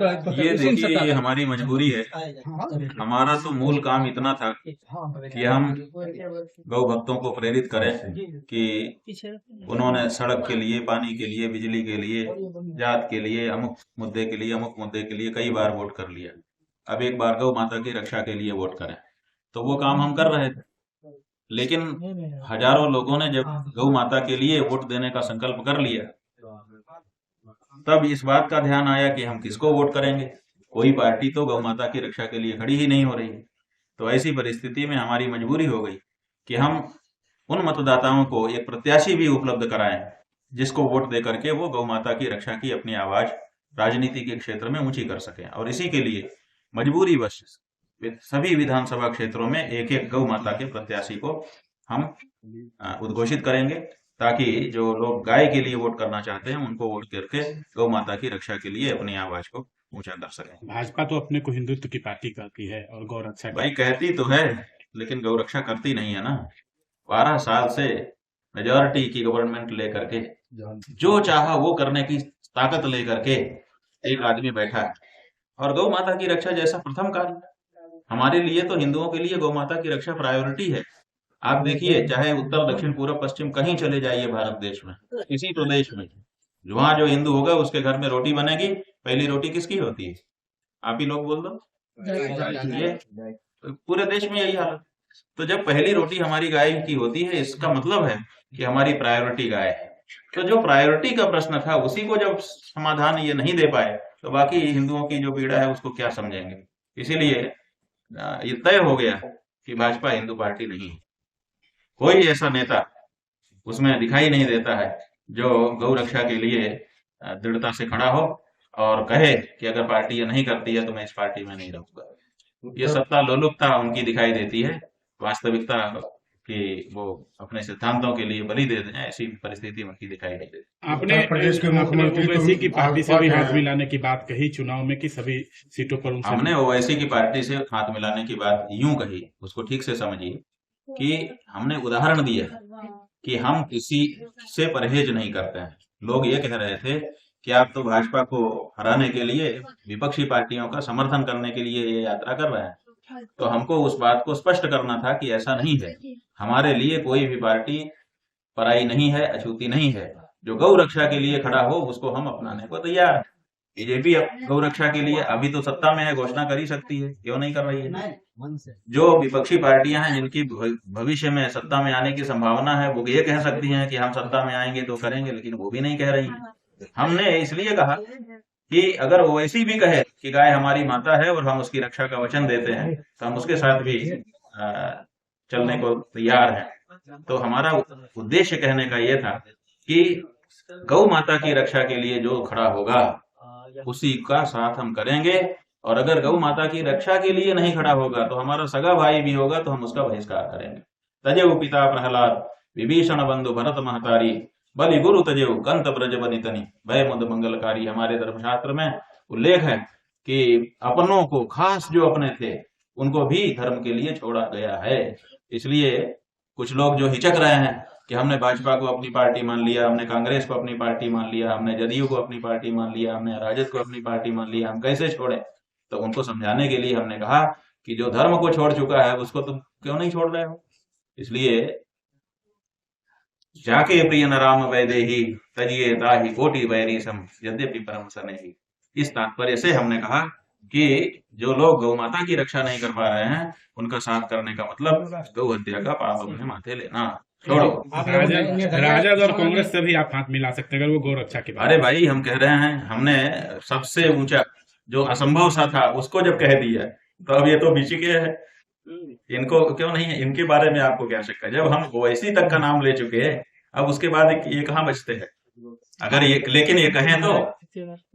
ये देखिए, ये हमारी मजबूरी है। हमारा तो मूल काम इतना था कि हम गौ भक्तों को प्रेरित करें कि उन्होंने सड़क के लिए, पानी के लिए, बिजली के लिए, जात के लिए, अमुक मुद्दे के लिए, अमुक मुद्दे के लिए कई बार वोट कर लिया। अब एक बार गौ माता की रक्षा के लिए वोट करें। तो वो काम हम कर रहे थे, लेकिन हजारों लोगों ने जब गौ माता के लिए वोट देने का संकल्प कर लिया, तब इस बात का ध्यान आया कि हम किसको वोट करेंगे। कोई पार्टी तो गौ माता की रक्षा के लिए खड़ी ही नहीं हो रही है। तो ऐसी परिस्थिति में हमारी मजबूरी हो गई कि हम उन मतदाताओं को एक प्रत्याशी भी उपलब्ध कराएं जिसको वोट दे करके वो गौ माता की रक्षा की अपनी आवाज राजनीति के क्षेत्र में ऊंची कर सकें। और इसी के लिए मजबूरी वश सभी विधानसभा क्षेत्रों में एक एक गौ माता के प्रत्याशी को हम उद्घोषित करेंगे, ताकि जो लोग गाय के लिए वोट करना चाहते हैं उनको वोट करके गौ माता की रक्षा के लिए अपनी आवाज को ऊंचा कर सकें। भाजपा तो अपने को हिंदुत्व की पार्टी कहती है और गौ रक्षा भाई कहती तो है, लेकिन गौ रक्षा करती नहीं है ना। 12 साल से मेजॉरिटी की गवर्नमेंट लेकर के जो चाहा वो करने की ताकत लेकर के एक आदमी बैठा है। और गौ माता की रक्षा जैसा प्रथम कार्य हमारे लिए, तो हिंदुओं के लिए गौ माता की रक्षा प्रायोरिटी है। आप देखिए, चाहे उत्तर, दक्षिण, पूर्व, पश्चिम कहीं चले जाइए भारत देश में, किसी प्रदेश में, वहां जो हिंदू होगा उसके घर में रोटी बनेगी, पहली रोटी किसकी होती है? आप ही लोग बोल दो। ये पूरे देश में यही हालत। तो जब पहली रोटी हमारी गाय की होती है, इसका मतलब है कि हमारी प्रायोरिटी गाय है। तो जो प्रायोरिटी का प्रश्न था उसी को जब समाधान ये नहीं दे पाए, तो बाकी हिंदुओं की जो पीड़ा है उसको क्या समझेंगे। इसीलिए ये तय हो गया कि भाजपा हिंदू पार्टी नहीं है। कोई ऐसा नेता उसमें दिखाई नहीं देता है जो गौ रक्षा के लिए दृढ़ता से खड़ा हो और कहे कि अगर पार्टी ये नहीं करती है तो मैं इस पार्टी में नहीं रहूंगा। ये सत्ता लोलुपता उनकी दिखाई देती है। वास्तविकता कि वो अपने सिद्धांतों के लिए बलि दे दें, ऐसी परिस्थिति उनकी दिखाई नहीं देती। आपने प्रदेश के मुख्यमंत्री ओवैसी की पार्टी से भी हाथ मिलाने की बात कही चुनाव में कि सभी सीटों पर उनसे हमने ओवैसी की पार्टी से हाथ मिलाने की बात यूं कही, उसको ठीक से समझिए कि हमने उदाहरण दिया कि हम किसी से परहेज नहीं करते हैं। लोग ये कह रहे थे कि आप तो भाजपा को हराने के लिए विपक्षी पार्टियों का समर्थन करने के लिए ये यात्रा कर रहे हैं। तो हमको उस बात को स्पष्ट करना था कि ऐसा नहीं है। हमारे लिए कोई भी पार्टी पराई नहीं है, अछूती नहीं है। जो गौ रक्षा के लिए खड़ा हो उसको हम अपनाने को तैयार हैं। बीजेपी गौ रक्षा के लिए अभी तो सत्ता में है, घोषणा कर ही सकती है, क्यों नहीं कर रही है। जो विपक्षी पार्टियां हैं जिनकी भविष्य में सत्ता में आने की संभावना है, वो ये कह सकती हैं कि हम सत्ता में आएंगे तो करेंगे, लेकिन वो भी नहीं कह रही है। हमने इसलिए कहा कि अगर ओवैसी भी कहे कि गाय हमारी माता है और हम उसकी रक्षा का वचन देते हैं, तो हम उसके साथ भी चलने को तैयार हैं। तो हमारा उद्देश्य कहने का यह था कि गौ माता की रक्षा के लिए जो खड़ा होगा उसी का साथ हम करेंगे, और अगर गौ माता की रक्षा के लिए नहीं खड़ा होगा तो हमारा सगा भाई भी होगा तो हम उसका बहिष्कार करेंगे। तजेव पिता प्रहलाद विभीषण बंधु भरत महतारी, बलि गुरु तजेव कंत ब्रज बनितनी, भय मुद मंगलकारी। हमारे धर्मशास्त्र में उल्लेख है कि अपनों को, खास जो अपने थे, उनको भी धर्म के लिए छोड़ा गया है। इसलिए कुछ लोग जो हिचक रहे हैं कि हमने भाजपा को अपनी पार्टी मान लिया, हमने कांग्रेस को अपनी पार्टी मान लिया, हमने जदयू को अपनी पार्टी मान लिया, हमने राजद को अपनी पार्टी मान लिया, हम कैसे छोड़े। तो उनको समझाने के लिए हमने कहा कि जो धर्म को छोड़ चुका है उसको तुम क्यों नहीं छोड़ रहे हो। इसलिए जाके प्रिय न राम वैदेही, तजिए ताहि कोटि वैरी सम, यद्यपि परम सनेही। इस तात्पर्य से हमने कहा कि जो लोग गौ माता की रक्षा नहीं कर पा रहे हैं उनका साथ करने का मतलब गौ हत्या का पाप अपने माथे लेना। छोड़ो। राजद और कांग्रेस से भी आप हाथ मिला सकते हैं अगर वो गौ रक्षा की बात। अरे भाई, हम कह रहे हैं, हमने सबसे ऊंचा जो असंभव सा था उसको जब कह दिया, तो अब ये तो बीच के है। इनको क्यों नहीं है, इनके बारे में आपको क्या शक है। जब हम ओवैसी तक का नाम ले चुके हैं, अब उसके बाद ये कहाँ बचते हैं। अगर ये, लेकिन ये कहें तो,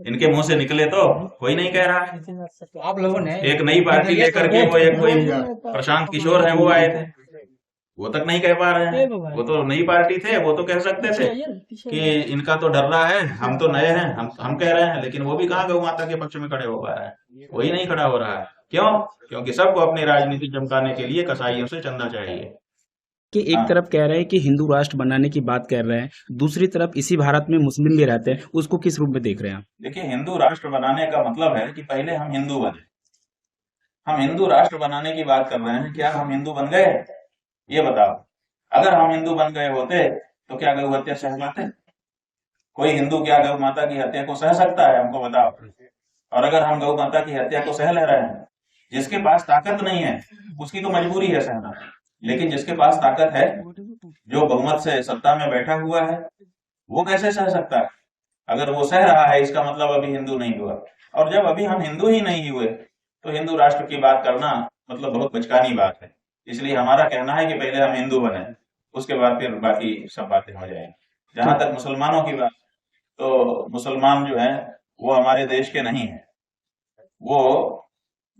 इनके मुंह से निकले तो कोई नहीं कह रहा है। आप लोगों ने एक नई पार्टी लेकर के वो एक कोई प्रशांत किशोर है, वो आए थे, वो तक नहीं कह पा रहे हैं। वो तो नई पार्टी थे, वो तो कह सकते थे कि इनका तो डर रहा है, हम तो नए हैं, हम कह रहे हैं। लेकिन वो भी कहाँ गौ माता के पक्ष में खड़े हो पा रहा है, कोई नहीं खड़ा हो रहा है। क्यों? क्योंकि सबको अपनी राजनीति चमकाने के लिए कसाईयों से चंदा चाहिए। कि एक हाँ तरफ कह रहे हैं कि हिंदू राष्ट्र बनाने की बात कर रहे हैं, दूसरी तरफ इसी भारत में मुस्लिम भी रहते हैं, उसको किस रूप में देख रहे हैं आप? देखिए, हिंदू राष्ट्र बनाने का मतलब है कि पहले हम हिंदू बने। हम हिंदू राष्ट्र बनाने की बात कर रहे हैं, क्या हम हिंदू बन गए? ये बताओ। अगर हम हिंदू बन गए होते तो क्या गौ हत्या सह पाते? कोई हिंदू क्या गौ माता की हत्या को सह सकता है? हमको बताओ। और अगर हम गौ माता की हत्या को सह ले रहे हैं, जिसके पास ताकत नहीं है उसकी तो मजबूरी है सहना, लेकिन जिसके पास ताकत है, जो बहुमत से सत्ता में बैठा हुआ है, वो कैसे सह सकता है? अगर वो सह रहा है, इसका मतलब अभी हिंदू नहीं हुआ। और जब अभी हम हिंदू ही नहीं हुए तो हिंदू राष्ट्र की बात करना मतलब बहुत बचकानी बात है। इसलिए हमारा कहना है कि पहले हम हिंदू बने, उसके बाद फिर बाकी सब बातें हो जाएंगी। तो जहां तक मुसलमानों की बात, तो मुसलमान जो है वो हमारे देश के नहीं है। वो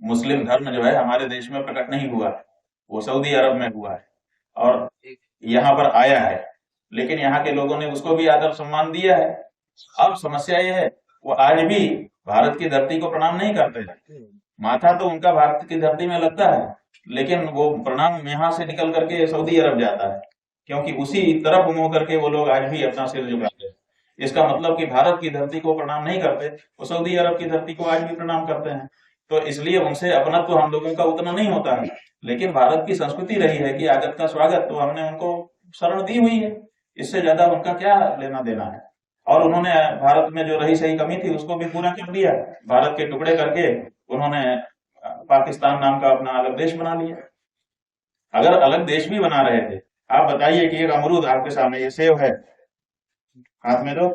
मुस्लिम धर्म जो है हमारे देश में प्रकट नहीं हुआ है, वो सऊदी अरब में हुआ है और यहाँ पर आया है। लेकिन यहाँ के लोगों ने उसको भी आदर सम्मान दिया है। अब समस्या ये है, वो आज भी भारत की धरती को प्रणाम नहीं करते हैं। माथा तो उनका भारत की धरती में लगता है, लेकिन वो प्रणाम यहाँ से निकल करके सऊदी अरब जाता है, क्योंकि उसी तरफ मुंह करके वो लोग आज भी अपना सिर झुकाते हैं। इसका मतलब कि भारत की धरती को प्रणाम नहीं करते, वो सऊदी अरब की धरती को आज भी प्रणाम करते हैं। तो इसलिए उनसे अपनत्व तो हम लोगों का उतना नहीं होता है। लेकिन भारत की संस्कृति रही है कि आगत का स्वागत, तो हमने उनको शरण दी हुई है। इससे ज्यादा उनका क्या लेना देना है? और उन्होंने भारत में जो रही सही कमी थी उसको भी पूरा कर दिया। भारत के टुकड़े करके उन्होंने पाकिस्तान नाम का अपना अलग देश बना लिया। अगर अलग देश भी बना रहे थे, आप बताइए कि एक अमरूद आपके सामने, ये सेव है, हाथ में दो,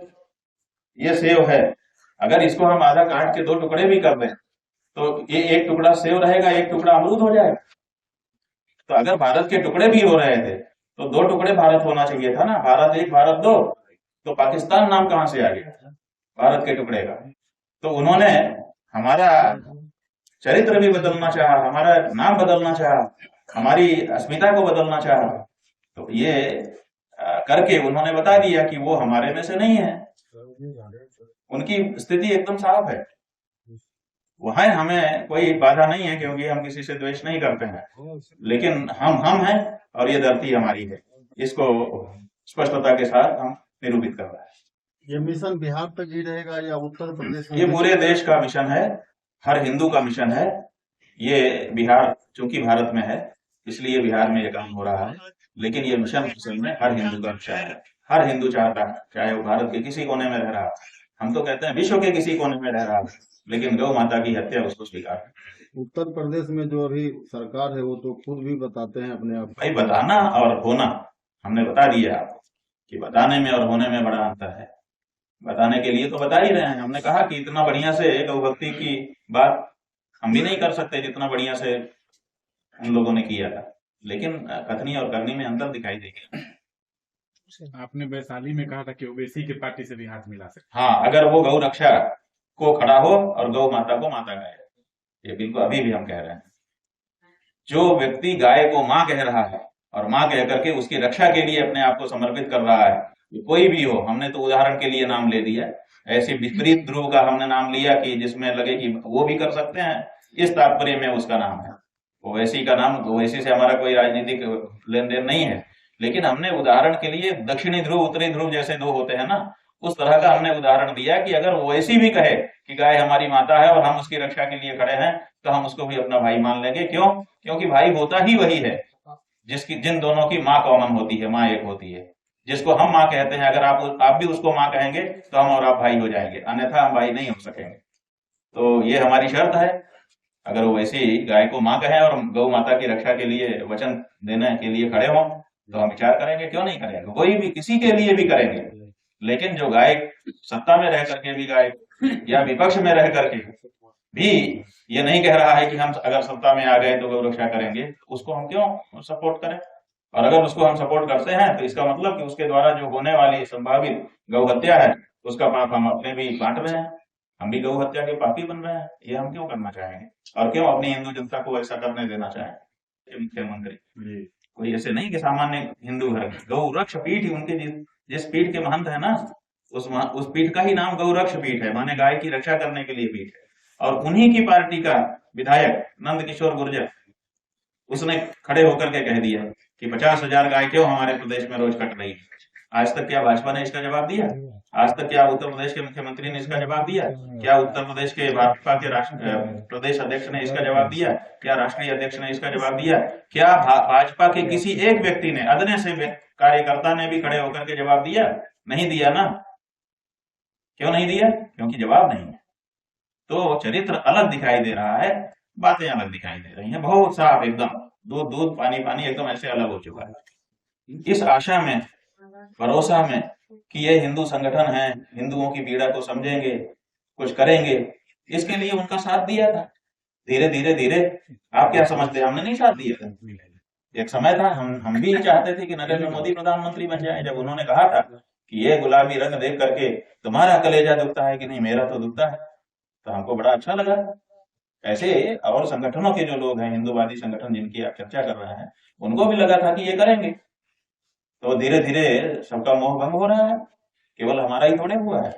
ये सेव है, अगर इसको हम आधा काट के दो टुकड़े भी कर दें तो ये एक टुकड़ा सेव रहेगा, एक टुकड़ा अमरूद हो जाएगा। तो अगर भारत के टुकड़े भी हो रहे थे तो दो टुकड़े भारत होना चाहिए था ना, भारत एक भारत दो। तो पाकिस्तान नाम कहां से आ गया भारत के टुकड़े का? तो उन्होंने हमारा चरित्र भी बदलना चाहा, हमारा नाम बदलना चाहा, हमारी अस्मिता को बदलना चाहा। तो ये करके उन्होंने बता दिया कि वो हमारे में से नहीं है। उनकी स्थिति एकदम साफ है। वहां हमें कोई बाधा नहीं है, क्योंकि हम किसी से द्वेष नहीं करते हैं। लेकिन हम हैं और ये धरती हमारी है, इसको स्पष्टता के साथ हम निरूपित कर रहे हैं। ये मिशन बिहार तक ही रहेगा या उत्तर प्रदेश में? ये पूरे देश का मिशन है, हर हिंदू का मिशन है। ये बिहार चूंकि भारत में है इसलिए बिहार में ये काम हो रहा है, लेकिन ये मिशन असल में हर हिंदू का मिशन है। हर हिंदू चाहता है, चाहे वो भारत के किसी कोने में रह रहा है, हम तो कहते हैं विश्व के किसी कोने में रह रहा है, लेकिन गौ माता की हत्या उसको स्वीकार है। उत्तर प्रदेश में जो अभी सरकार है वो तो खुद भी बताते हैं अपने आप। भाई, बताना और होना हमने बता दिया आपको कि बताने में और होने में बड़ा अंतर है। बताने के लिए तो बता ही रहे हैं। हमने कहा कि इतना बढ़िया से गौ भक्ति की बात हम भी नहीं कर सकते जितना बढ़िया से उन लोगों ने किया था, लेकिन कथनी और करनी में अंतर दिखाई देगा। आपने वैशाली में कहा था कि ओवैसी के पार्टी से भी हाथ मिला सकते। हाँ, अगर वो गौ रक्षा को खड़ा हो और गौ माता को माता गाय, ये बिल्कुल अभी भी हम कह रहे हैं। जो व्यक्ति गाय को माँ कह रहा है और माँ कह करके उसकी रक्षा के लिए अपने आप को समर्पित कर रहा है, कोई भी हो, हमने तो उदाहरण के लिए नाम ले दिया, ऐसे विपरीत ध्रुव का हमने नाम लिया कि जिसमें लगे कि वो भी कर सकते हैं, इस तात्पर्य में उसका नाम है। ओवैसी का नाम, ओवैसी से हमारा कोई राजनीतिक लेन देन नहीं है, लेकिन हमने उदाहरण के लिए दक्षिणी ध्रुव उत्तरी ध्रुव जैसे दो होते हैं ना, उस तरह का हमने उदाहरण दिया कि अगर ओवैसी भी कहे कि गाय हमारी माता है और हम उसकी रक्षा के लिए खड़े हैं, तो हम उसको भी अपना भाई मान लेंगे। क्यों? क्योंकि भाई होता ही वही है जिन दोनों की माँ कॉमन होती है, माँ एक होती है। जिसको हम माँ कहते हैं, अगर आप भी उसको माँ कहेंगे तो हम और आप भाई हो जाएंगे, अन्यथा हम भाई नहीं हो सकेंगे। तो ये हमारी शर्त है। अगर वो वैसे ही गाय को माँ कहें और गौ माता की रक्षा के लिए वचन देने के लिए खड़े हों, तो हम विचार करेंगे, क्यों नहीं करेंगे, कोई भी किसी के लिए भी करेंगे। लेकिन जो गाय सत्ता में रह करके भी गाय या विपक्ष में रह करके भी ये नहीं कह रहा है कि हम अगर सत्ता में आ गए तो गौ रक्षा करेंगे, तो उसको हम क्यों सपोर्ट करें? और अगर उसको हम सपोर्ट करते हैं तो इसका मतलब कि उसके द्वारा जो होने वाली संभावित गौ हत्या है उसका पाप हम अपने भी बांट रहे हैं, हम भी गौ हत्या के पापी बन रहे हैं। ये हम क्यों करना चाहेंगे और क्यों अपनी हिंदू जनता को ऐसा करने देना चाहेंगे? मुख्यमंत्री कोई ऐसे नहीं कि सामान्य हिंदू है। गौ रक्ष पीठ ही उनके जिस पीठ के महंत है ना, उस पीठ का ही नाम गौ रक्ष पीठ है, माने गाय की रक्षा करने के लिए पीठ है। और उन्हीं की पार्टी का विधायक नंद किशोर गुर्जर, उसने खड़े होकर के कह दिया कि 50,000 गाय क्यों हमारे प्रदेश में रोज कट रही है। आज तक क्या भाजपा ने इसका जवाब दिया? आज तक क्या उत्तर प्रदेश के मुख्यमंत्री ने इसका जवाब दिया? क्या उत्तर प्रदेश के भाजपा के प्रदेश अध्यक्ष ने इसका जवाब दिया? क्या राष्ट्रीय अध्यक्ष ने इसका जवाब दिया? क्या भाजपा के किसी एक व्यक्ति ने, अदने से कार्यकर्ता ने भी खड़े होकर के जवाब दिया? नहीं दिया ना। क्यों नहीं दिया? क्योंकि जवाब नहीं है। तो चरित्र अलग दिखाई दे रहा है, बातें अलग दिखाई दे रही हैं, बहुत साफ, एकदम दूध दूध पानी पानी, एकदम ऐसे अलग हो चुका है। इस आशा में, भरोसा में कि ये हिंदू संगठन है, हिंदुओं की पीड़ा को समझेंगे, कुछ करेंगे, इसके लिए उनका साथ दिया था। धीरे धीरे धीरे आप क्या समझते हैं, हमने नहीं साथ दिया था। एक समय था हम भी चाहते थे कि नरेंद्र मोदी प्रधानमंत्री बन जाए। जब उन्होंने कहा था कि ये गुलाबी रंग देख करके तुम्हारा कलेजा दुखता है कि नहीं, मेरा तो दुखता है, तो हमको बड़ा अच्छा लगा। ऐसे और संगठनों के जो लोग हैं, हिंदूवादी संगठन जिनकी आप चर्चा कर रहे हैं, उनको भी लगा था कि ये करेंगे। तो धीरे धीरे सबका मोह भंग हो रहा है, केवल हमारा ही थोड़े हुआ है।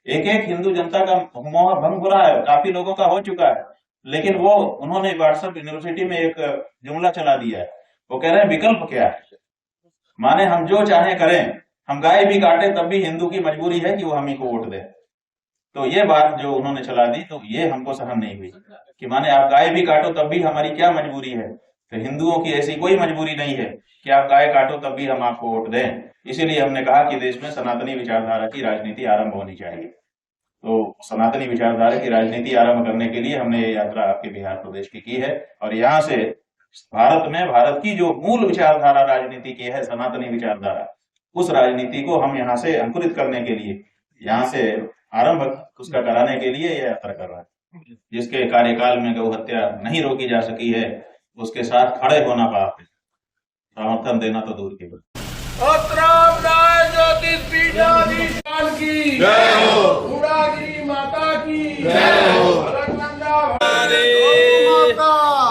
एक एक हिंदू जनता का मोह भंग हो रहा है, काफी लोगों का हो चुका है। लेकिन वो उन्होंने व्हाट्सएप यूनिवर्सिटी में एक जुमला चला दिया है, वो कह रहे हैं विकल्प क्या है, माने हम जो चाहे करें, हम गाय भी काटे तब भी हिंदू की मजबूरी है कि वो हम ही को वोट दे। तो ये बात जो उन्होंने चला दी, तो ये हमको सहन नहीं हुई कि माने आप गाय भी काटो तब भी हमारी क्या मजबूरी है। तो हिंदुओं की ऐसी कोई मजबूरी नहीं है कि आप गाय काटो तब भी हम आपको वोट दें। इसीलिए हमने कहा कि देश में सनातनी विचारधारा की राजनीति आरंभ होनी चाहिए। तो सनातनी विचारधारा की राजनीति आरंभ करने के लिए हमने ये यात्रा आपके बिहार प्रदेश की है, और यहाँ से भारत में भारत की जो मूल विचारधारा राजनीति की है, सनातनी विचारधारा, उस राजनीति को हम यहाँ से अंकुरित करने के लिए, यहाँ से आरंभ उसका कराने के लिए यह यात्रा कर रहा है। जिसके कार्यकाल में गौ हत्या नहीं रोकी जा सकी है, उसके साथ खड़े होना पाप है, समर्थन देना तो दूर की बात। की जय हो, उड़ागिरी माता की जय हो,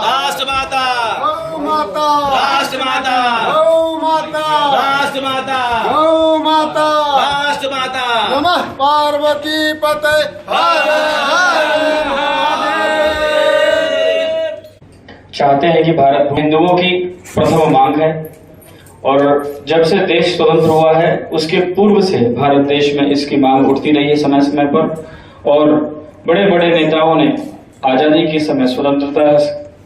राष्ट्र माता, गौ माता, राष्ट्र माता, गौ माता, राष्ट्र माता, गौ माता, राष्ट्र माता। नमः पार्वती पते हर हर महादेव। चाहते हैं कि भारत हिंदुओं की प्रथम मांग है, और जब से देश स्वतंत्र हुआ है उसके पूर्व से भारत देश में इसकी मांग उठती रही है समय समय पर। और बड़े बड़े नेताओं ने आजादी के समय, स्वतंत्रता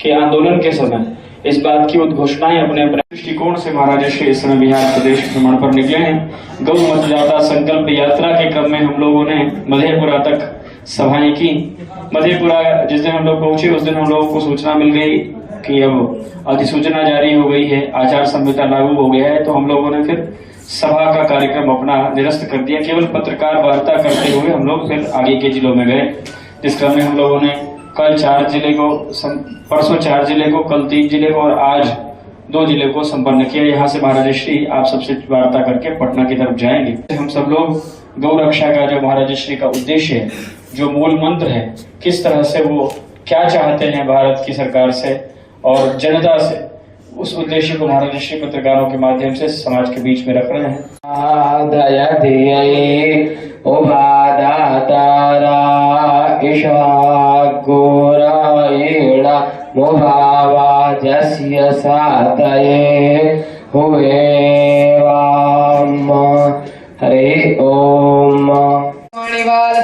के आंदोलन के समय इस बात की उद्घोषणाएं अपने अपने दृष्टिकोण से महाराज श्री इस समय बिहार प्रदेश भ्रमण पर निकले हैं। गौ मतदाता संकल्प यात्रा के क्रम में हम लोगों ने मधेपुरा तक सभाएं की। मधेपुरा जिस दिन हम लोग पहुंचे उस दिन हम लोगों को सूचना मिल गई कि अब अधिसूचना जारी हो गई है, आचार संहिता लागू हो गया है। तो हम लोगों ने फिर सभा का कार्यक्रम अपना निरस्त कर दिया, केवल पत्रकार वार्ता करते हुए हम लोग फिर आगे के जिलों में गए। जिस क्रम में हम लोगों ने कल 4 जिले को, परसों 4 जिले को, कल 3 जिले को और आज 2 जिले को संपन्न किया। यहाँ से महाराज श्री आप सबसे वार्ता करके पटना की तरफ जाएंगे। हम सब लोग गौ रक्षा का जो महाराज श्री का उद्देश्य है, जो मूल मंत्र है, किस तरह से वो क्या चाहते हैं भारत की सरकार से और जनता से, उस उद्देश्य को महाराज श्री पत्रकारों के माध्यम से समाज के बीच में रख रहे हैं। हरे ओम।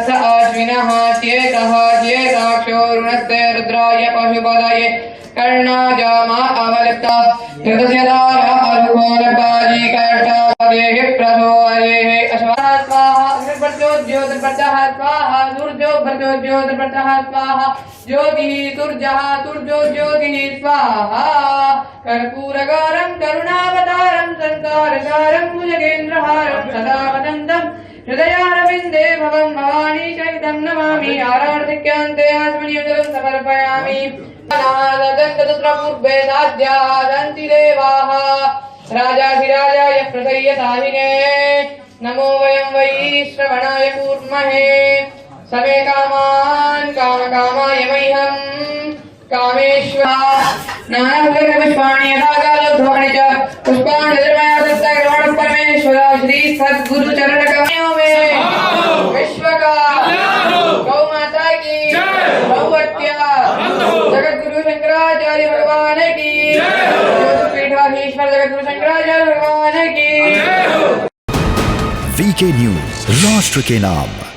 अश्विनः चेतः चेताक्षोरुणस्ते रुद्राय पशुपतये कर्णाजामा अवलिप्ता कृतस्य दारा अरुगोलपाजी कर्तादेहि प्रसो हरेः अश्वः स्वाहा अग्निर्भर्त्योज्योतिर्भर्तः स्वाहा सूर्योभर्त्योज्योतिर्भर्तः स्वाहा ज्योतिः तुर्जोज्योतिः स्वाहा कर्पूरगारं करुणावतारं संसारसारं भुजगेन्द्रहारं सदा वदन्तं हृदयारविन्दे भवं भवानी चरितं नमामि आरार्थिक्यान्ते आत्मनियोजनं समर्पयामि। पूर्वे साध्यादन्ति देवाः राजाधिराजाय प्रसय्यताहिने नमो वयं वै श्रवणाय कूर्महे समे कामान् कामकामाय मह्यं कामेश्वर नानापुष्पाणि यथाकालोद्भवानि च पुष्पाणि निर्मया सत्ताग्रहणं परमेश्वर श्री सद्गुरु चरण कमयों में विश्वका गौ माता की गौहत्या जगत गुरु शंकराचार्य भगवान की ज्योतिपीठाधीश्वर जगत गुरु DK न्यूज, राष्ट्र के नाम।